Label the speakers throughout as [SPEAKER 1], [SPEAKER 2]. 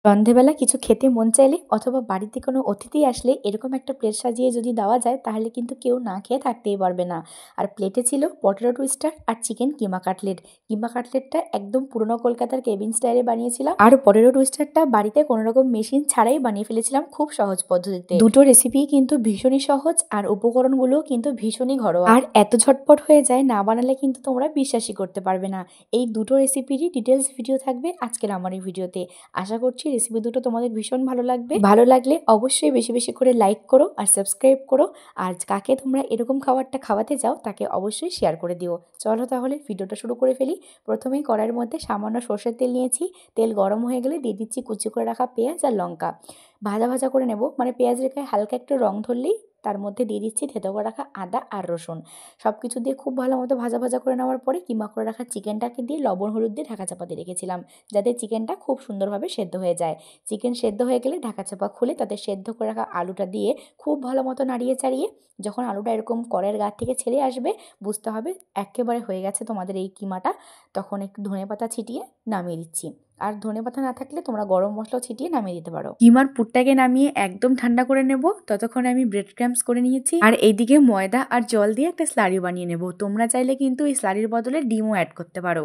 [SPEAKER 1] সন্ধেবেলা কিছু খেতে মন চাইলে অথবা বাড়িতে কোনো অতিথি আসলে এরকম একটা প্লেট সাজিয়ে যদি দেওয়া যায় তাহলে কিন্তু কেউ না খেয়ে থাকতেই পারবে না। আর প্লেটে ছিল পটেটো টুইস্টার আর চিকেন কিমা কাটলেট। কিমা কাটলেটটা একদম পুরনো কলকাতার কেবিন স্টাইলে বানিয়েছিলাম, আর পটেটো টুইস্টারটা বাড়িতে কোনো রকম মেশিন ছাড়াই বানিয়ে ফেলেছিলাম খুব সহজ পদ্ধতিতে। দুটো রেসিপি কিন্তু ভীষণই সহজ আর উপকরণগুলো কিন্তু ভীষণই ঘরোয়া, আর এত ঝটপট হয়ে যায়, না বানালে কিন্তু তোমরা বিশ্বাসই করতে পারবে না। এই দুটো রেসিপিরই ডিটেলস ভিডিও থাকবে আজকের আমার এই ভিডিওতে। আশা করছি রেসিপি দুটো তোমাদের ভীষণ ভালো লাগবে। ভালো লাগলে অবশ্যই বেশি বেশি করে লাইক করো আর সাবস্ক্রাইব করো, আর কাকে তোমরা এরকম খাবারটা খাওয়াতে চাও তাকে অবশ্যই শেয়ার করে দিও। চলো তাহলে ভিডিওটা শুরু করে ফেলি। প্রথমেই কড়াইয়ের মধ্যে সামান্য সর্ষের তেল নিয়েছি। তেল গরম হয়ে গেলে দিয়ে দিচ্ছি কুচি করে রাখা পেঁয়াজ আর লঙ্কা। ভাজা ভাজা করে নেব, মানে পেঁয়াজের গায়ে হালকা একটু রং ধরলেই তার মধ্যে দিয়ে দিচ্ছি থেতো করে রাখা আদা আর রসুন। সব কিছু দিয়ে খুব ভালো মতো ভাজা ভাজা করে নেওয়ার পরে কিমা করে রাখা চিকেনটাকে দিয়ে লবণ হলুদ দিয়ে ঢাকা চাপা দিয়ে রেখেছিলাম, যাতে চিকেনটা খুব সুন্দরভাবে সেদ্ধ হয়ে যায়। চিকেন সেদ্ধ হয়ে গেলে ঢাকা চাপা খুলে তাতে সেদ্ধ করে রাখা আলুটা দিয়ে খুব ভালো মতো নাড়িয়ে চাড়িয়ে যখন আলুটা এরকম কড়াইয়ের গা থেকে ছেড়ে আসবে, বুঝতে হবে একেবারে হয়ে গেছে তোমাদের এই কিমাটা। তখন একটু ধনেপাতা ছিটিয়ে নামিয়ে দিচ্ছি, আর ধনেপাতা না থাকলে তোমরা গরম মশলাও ছিটিয়ে নামিয়ে দিতে পারো। কিমার পুরটাকে নামিয়ে একদম ঠান্ডা করে নেব, ততক্ষণে আমি ব্রেড ক্রাম্পস করে নিয়েছি, আর এইদিকে ময়দা আর জল দিয়ে একটা স্লারি বানিয়ে নেব। তোমরা চাইলে কিন্তু এই স্লারির বদলে ডিমও অ্যাড করতে পারো।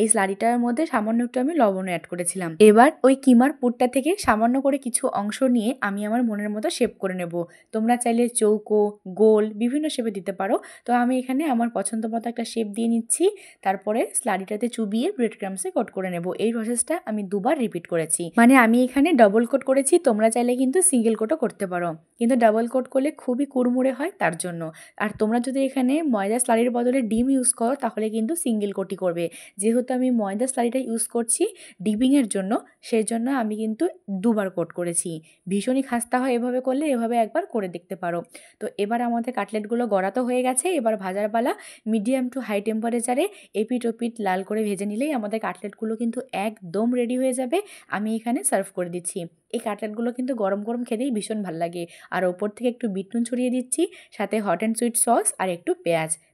[SPEAKER 1] এই স্লারিটার মধ্যে সামান্য একটু আমি লবণও অ্যাড করেছিলাম। এবার ওই কিমার পুরটা থেকে সামান্য করে কিছু অংশ নিয়ে আমি আমার মনের মতো শেপ করে নেব। তোমরা চাইলে চৌকো, গোল বিভিন্ন শেপে দিতে পারো। তো আমি এখানে আমার পছন্দ মতো একটা শেপ দিয়ে নিচ্ছি, তারপরে স্লারিটাতে চুবিয়ে ব্রেড ক্রাম্পসে কোট করে নেব। এই প্রসেসটা আমি দুবার রিপিট করেছি, মানে আমি এখানে ডাবল কোট করেছি। তোমরা চাইলে কিন্তু সিঙ্গেল কোটও করতে পারো, কিন্তু ডাবল কোট করলে খুবই কুড়মুড়ে হয় তার জন্য। আর তোমরা যদি এখানে ময়দা স্লারির বদলে ডিম ইউজ করো তাহলে কিন্তু সিঙ্গেল কোটই করবে। যেহেতু আমি ময়দা স্লারিটা ইউজ করছি ডিপিংয়ের জন্য, সেই জন্য আমি কিন্তু দুবার কোট করেছি। ভীষণই খাস্তা হয় এভাবে করলে, এভাবে একবার করে দেখতে পারো। তো এবার আমাদের কাটলেটগুলো গড়া তো হয়ে গেছে, এবার ভাজার পালা। মিডিয়াম টু হাই টেম্পারেচারে এপিট ওপিট লাল করে ভেজে নিলেই আমাদের কাটলেটগুলো কিন্তু একদম রেডি হয়ে যাবে। আমি এখানে সার্ভ করে দিচ্ছি। এই কাটলেটগুলো কিন্তু গরম গরম খেতেই ভীষণ ভালো লাগে। আর ওপর থেকে একটু বিট নুন ছড়িয়ে দিচ্ছি, সাথে হট অ্যান্ড সুইট সস আর একটু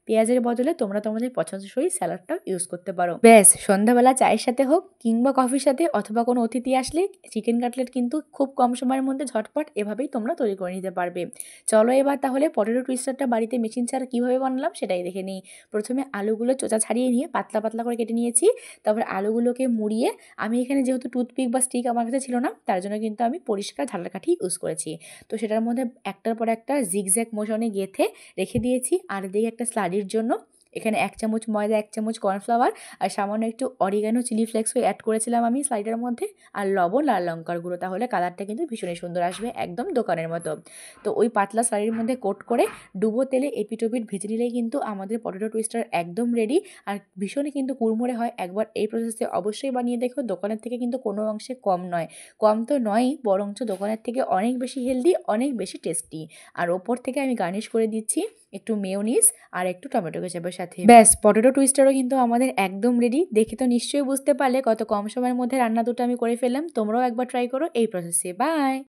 [SPEAKER 1] পেঁয়াজের বদলে তোমরা তোমাদের পছন্দসই স্যালাডটাও ইউজ করতে পারো। ব্যাস, সন্ধ্যাবেলা চায়ের সাথে হোক কিংবা কফির সাথে অথবা কোনো অতিথি আসলে চিকেন কাটলেট কিন্তু খুব কম সময়ের মধ্যে ঝটপট এভাবেই তোমরা তৈরি করে নিতে পারবে। চলো এবার তাহলে পটেটো টুইস্টারটা বাড়িতে মেশিন ছাড়া কীভাবে বানালাম সেটাই দেখে নিই। প্রথমে আলুগুলো চোচা ছাড়িয়ে নিয়ে পাতলা পাতলা করে কেটে নিয়েছি। তারপর আলুগুলোকে মুড়িয়ে আমি এখানে যেহেতু টুথপিক বা স্টিক আমার কাছে ছিল না, তার জন্য কিন্তু আমি পরিষ্কার ঝালকাঠি ইউজ করেছি। তো সেটার মধ্যে একটার পর একটা জিগজ্যাগ মোশনে গেঁথে রেখে দিয়েছি। আর দিয়ে একটা স্লারির জন্য এখানে 1 চামচ ময়দা, 1 চামচ কর্নফ্লাওয়ার আর সামান্য একটু অরিগানো চিলি ফ্লেক্সও অ্যাড করেছিলাম আমি স্লাইডের মধ্যে, আর লবণ আর লঙ্কার গুঁড়ো। তাহলে কালারটা কিন্তু ভীষণই সুন্দর আসবে, একদম দোকানের মতো। তো ওই পাতলা স্লাইডের মধ্যে কোট করে ডুবো তেলে এপিটোপিট ভেজে নিলেই কিন্তু আমাদের পটেটো টুইস্টার একদম রেডি। আর ভীষণই কিন্তু কুড়মুড়ে হয়, একবার এই প্রসেসে অবশ্যই বানিয়ে দেখো। দোকানের থেকে কিন্তু কোনো অংশে কম নয়, কম তো নয়ই, বরঞ্চ দোকানের থেকে অনেক বেশি হেলদি, অনেক বেশি টেস্টি। আর ওপর থেকে আমি গার্নিশ করে দিচ্ছি একটু মেয়োনিজ আর একটু টমেটো কেচাপের সাথে। ব্যাস, পটেটো টুইস্টারও কিন্তু আমাদের একদম রেডি। দেখে তো নিশ্চয়ই বুঝতে পারলে কত কম সময়ের মধ্যে রান্না দুটো আমি করে ফেললাম। তোমরাও একবার ট্রাই করো এই প্রসেসে। বাই।